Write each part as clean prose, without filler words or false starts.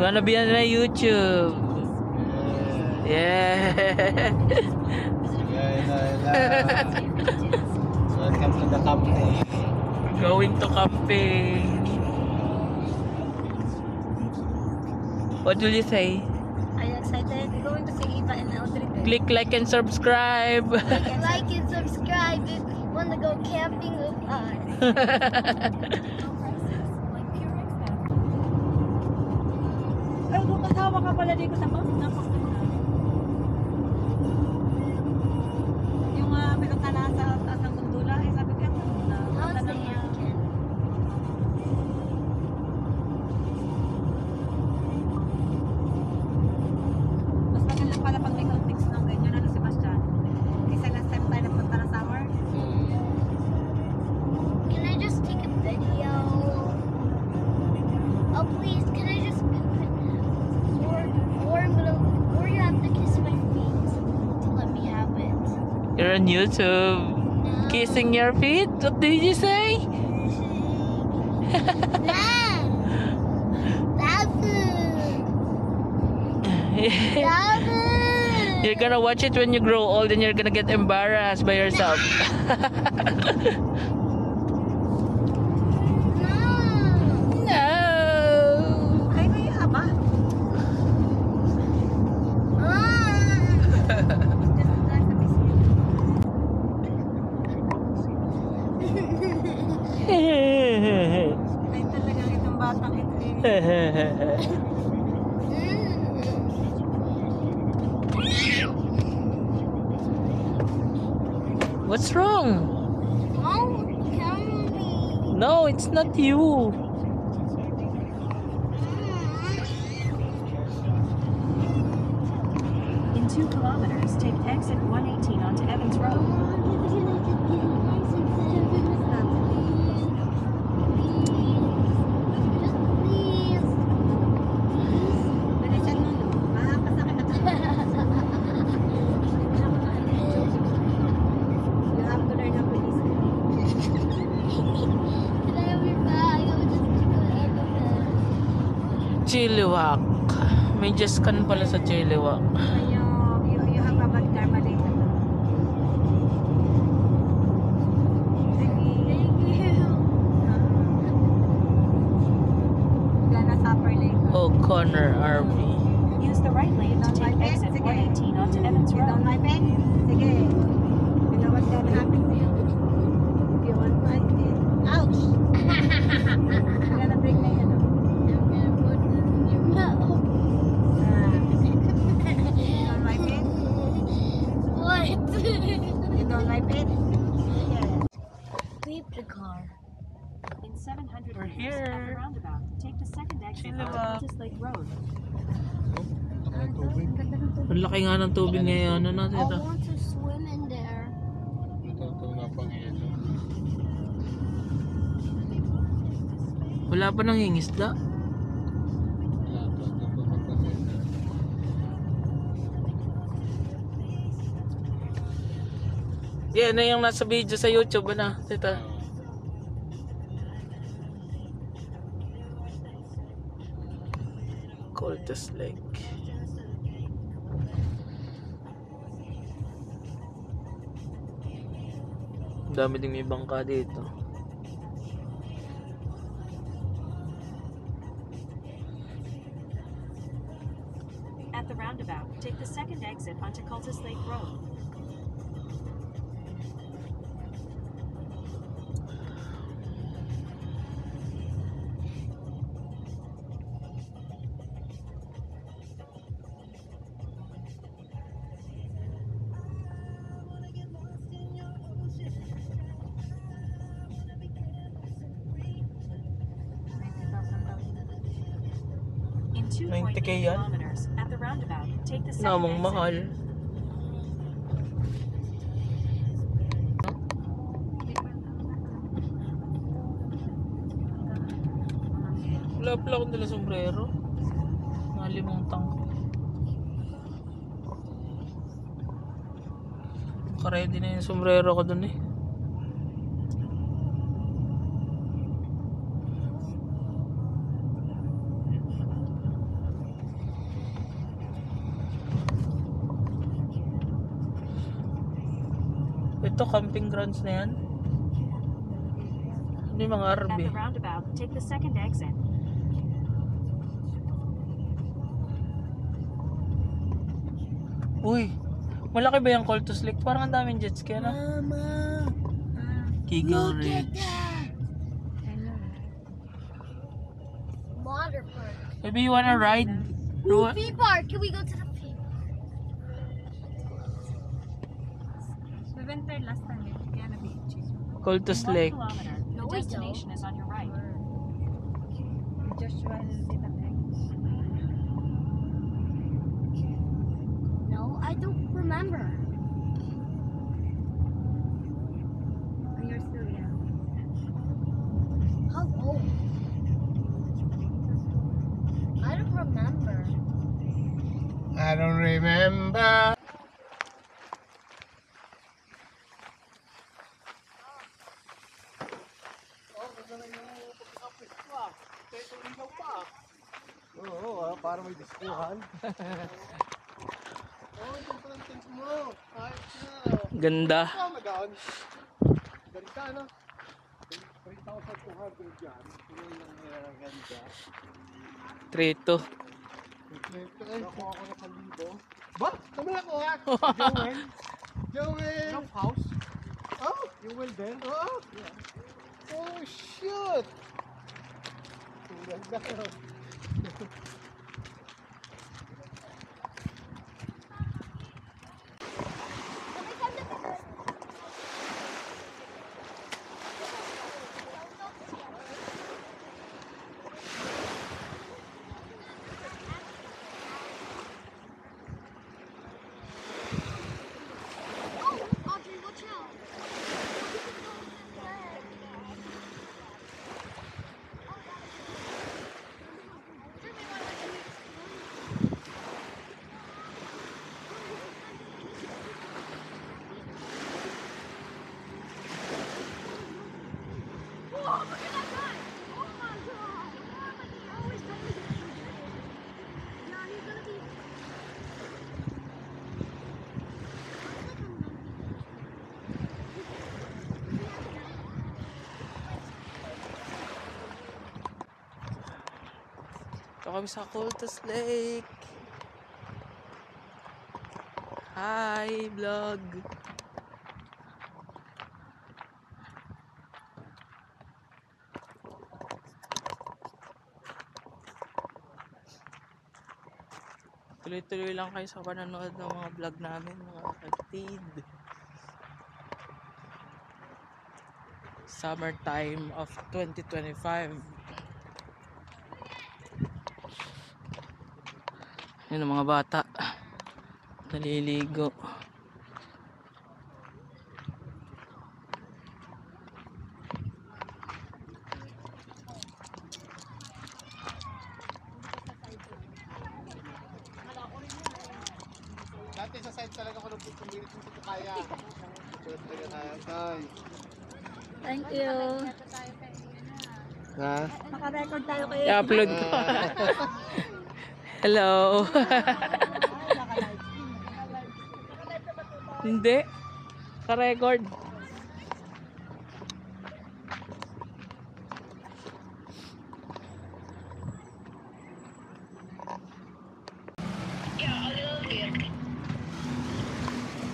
You wanna be on my YouTube? Yeah. Welcome to the camping. We're going to camping. What will you say? Are you excited? We're going to see Eva and Audrey. Click like and subscribe. Like and subscribe if you want to go camping with us. Ay, kung kasama ka pala dito sa bus, yung meron ka na sa taas ng gundula, eh sabi ko yung gundula. Mas maganda pala pag may context ng ganyan, ano Sebastian? Kasi last time tayo napunta ng summer. Can I just take a video? Oh please, can I just or you have to kiss my feet to let me have it. You're on YouTube. No. Kissing your feet? What did you say? You're gonna watch it when you grow old and you're gonna get embarrassed by yourself. No. Ay, may aba. Ay, talaga itong batang ito eh. What's wrong? No, it's not you. In 2 kilometers, take exit 118 onto Evans Road. Bilisan mo, no? Makakasakit ako. You have to learn how to listen. Chilliwack. May Jescan pala sa Chilliwack. You have a bad karma later. Gonna suffer later. O'Connor RV. Use the right lane to take exit 118 onto Evans You don't Road. like it? Sige. You know what's gonna happen to you? If you want like it. Ouch! I'm gonna break my hand. You don't like it? What? You don't like it? Yeah. Leave the car. In 700 We're meters, at here. the roundabout, take the second exit onto Chilliwack. Cultus Lake Road. Ang laki nga ng tubig ngayon. Ano I natin ito? want to swim in there. Wala pa nang hingisda. Yan na yung nasa video sa YouTube. Ano? Ito. Cultus Lake. Dami ding may bangka dito. At the roundabout, take the second exit onto Cultus Lake Road. In 2.8 90K yan? kilometers, at the roundabout, take the second Namang exit. mahal. Wala pala akong dala sombrero. Nalimutan ko. Naka-ready na yung sombrero ko dun eh. dito, camping grounds na yan. Hindi mga At RV. the roundabout, take the second exit. Uy, malaki ba yung Cultus Lake? Parang ang daming jet ski, ano? Kigo Ridge. Water park. Maybe you wanna ride? Ooh, theme park. Can we go to the theme park? We went there last time. Guyana Beach. Cultus In 1 Lake. kilometer, No, the we destination is on your right. Joshua and Tita Meg. No, I don't remember. Oh, you're still young. How old? I don't remember. I don't remember. Oo, parang may diskuhan. Oh, ito pa ang tent mo. Kahit na. Ganda. Magaan. Ganda, no? 3,200 yan. Ito yung ganda. 3-2. Nakuha ko na 1,000. Ba? Saan mo nakuha? Joel? Joel? Rough house? Oh, yung welder? Oh, oh, shoot! Ang ganda. Audrey, watch out. Whoa, look at that guy. Oh my god. I always told you that. Yeah, he's gonna be. Ito kami sa Cultus Lake. Hi, vlog. Tuloy-tuloy lang kayo sa panonood ng mga vlog namin, mga kapatid. Summertime of 2025. Yan ang mga bata. Naliligo. Dati sa side talaga ko nung pumilit mo sa kaya. Sulit talaga tayo. Tay. Thank you. Ha? Naka-record tayo kayo. I-upload ko. Hello. Hindi. Ka-record.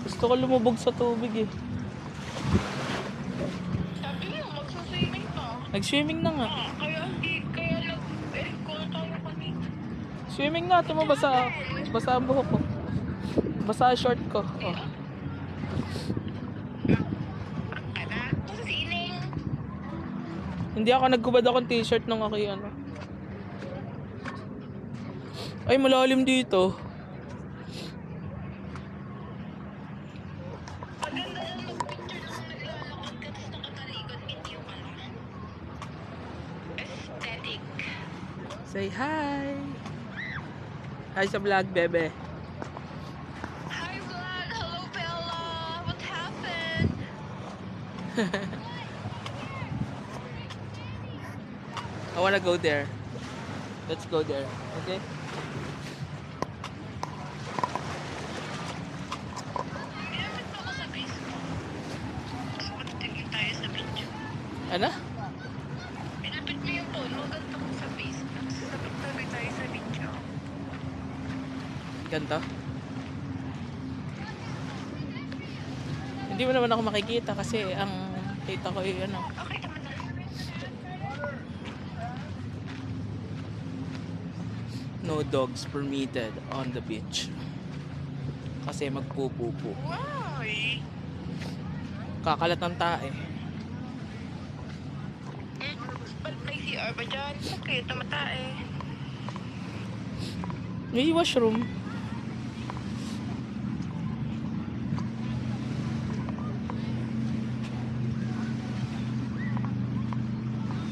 Gusto ko lumubog sa tubig eh. Sabi mo, magsaswimming ka. Nag-swimming na nga. Kaya lang, kung tayo kanina. Swimming nga, tumabasa. Basa ang buhok ko. Basa ang short ko. Oh. Sining. Hindi ako nagkubad akong t-shirt nung ako ano. Ay, malalim dito. Maganda lang mag-picture na naglalakad ka tapos nakatalikod. Hindi yung aesthetic. Say hi. Hi sa vlog, bebe. Hi vlog! Hello Bella! What happened? I wanna go there. Let's go there. Okay? Ginamit mo ko sa base mo. Ganto. Hindi mo naman ako makikita kasi ang kita ko yung ano. Okay naman na. No dogs permitted on the beach. Kasi magpupupo. Why? Kakalat ng tae. Ba't may CR ba dyan? Bakit? Tamatae. May washroom.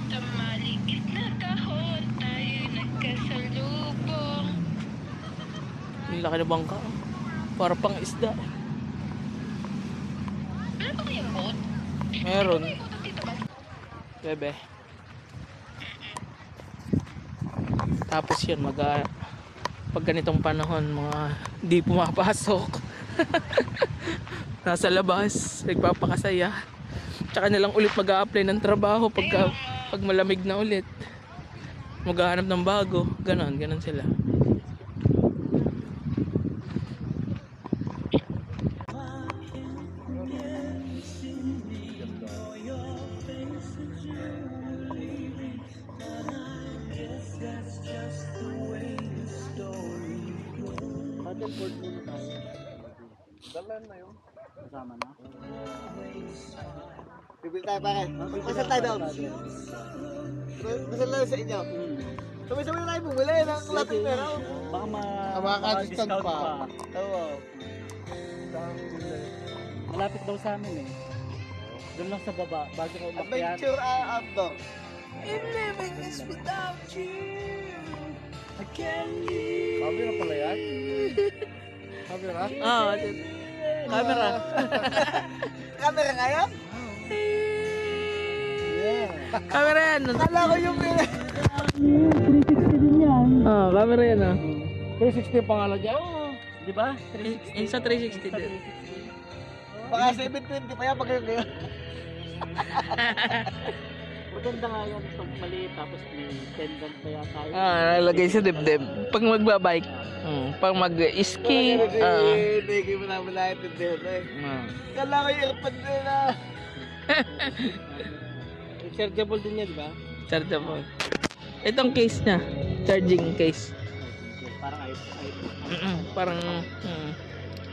Sa maligid na kahon, tayo nagkasalubong. Yung laki na bangka. Para pang isda. Wala ba kayong boat? Meron. May boat dito ba? Bebe. Tapos yun, pag ganitong panahon, mga di pumapasok. Nasa labas, nagpapakasaya. Tsaka na lang ulit mag-a-apply ng trabaho pag malamig na ulit. Maghahanap ng bago. Ganon sila. Paddleboard muna tayo. Dalan na yun. Kasama na? Bibili tayo pare. Masal tayo daw. Masal tayo sa inyo. Sabay-sabay na tayo bumili ng lating pera. Baka Maka-discount pa. Oo. malapit daw sa amin eh. Doon lang sa baba, bago ko umakyat. Adventure outdoor. I'm living this without you. I can't Camera pala yan? Camera? Camera. Camera ngayon? Yeah. Camera yan. Kala ko yung Camera yan 360 yung pangalan dyan? Di ba? Insta 360 din. Baka 720 pa yan pag ngayon. Maganda nga yan itong maliit tapos may pendant pa yata yun. Nalagay sa dibdib. Pag magbabike. Pag mag-ski. Hindi mo na malahit yung dito eh. Kala ko yung airpod nila. Rechargeable din yan, di ba? Chargeable. Itong case niya. Charging case. Parang iPhone. Parang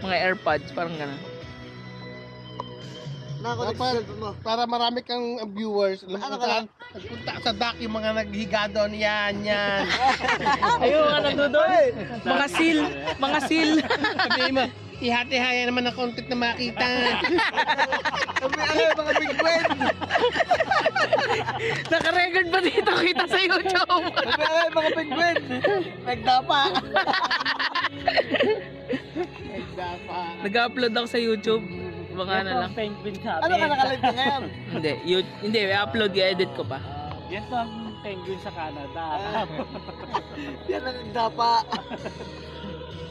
mga AirPods. Parang gano'n. Dapat, para marami kang viewers, nagpunta sa dock yung mga naghiga doon, yan. Ayun nga nandoon. Mga seal. Mga seal. Sabi mo, ihati-haya naman ng content na makita. Sabi ano mga big friend. Naka-record ba dito kita sa YouTube? Sabi ano mga big friend. Nagdapa. Nag-upload ako sa YouTube. Mga na lang. Penguin sabi. Ano ka nakalive ka ngayon? Hindi, i-upload, i-edit ko pa. Yan po ang penguin sa Canada. Yan ang nagdapa.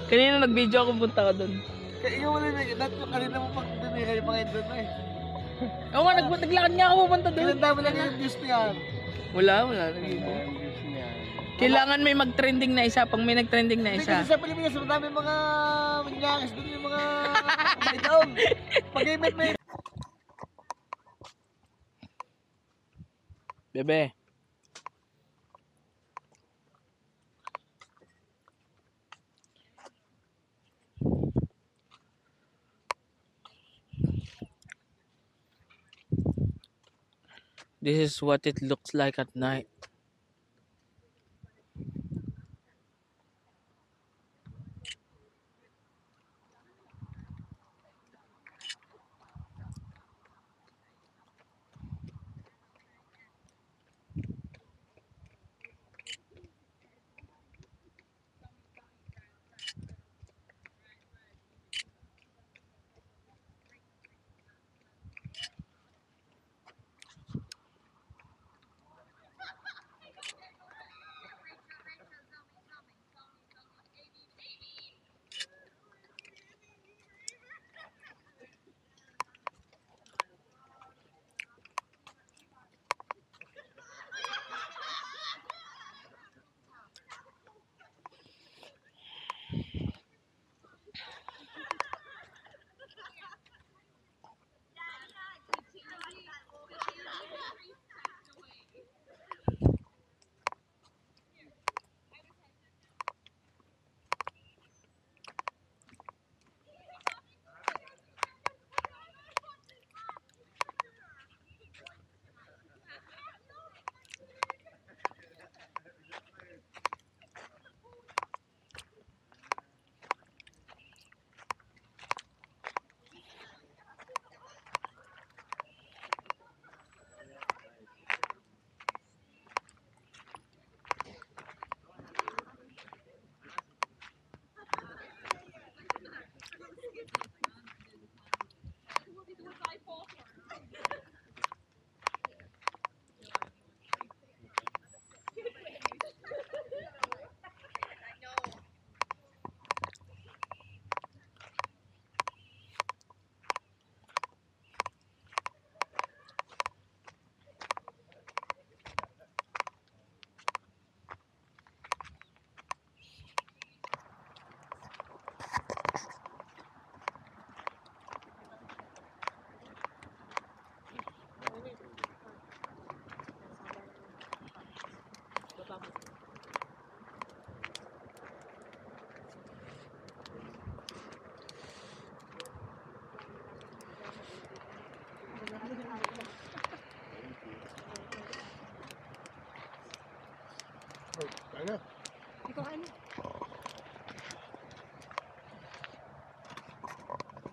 Kanina nag-video ako, punta ka doon. Kaya ikaw wala na, kanina mo pag dumira yung mga doon eh. Oo nga, naglakad nga ako pupunta doon. Ilan dami lang yung views niyan. Wala. Yung views niyan. Kailangan may mag-trending na isa. Pag may nag-trending na Hindi isa. kasi sa Pilipinas, madami mga manyakis doon yung mga down. Pag-imit may... Bebe. This is what it looks like at night. Ano? Ikaw ano?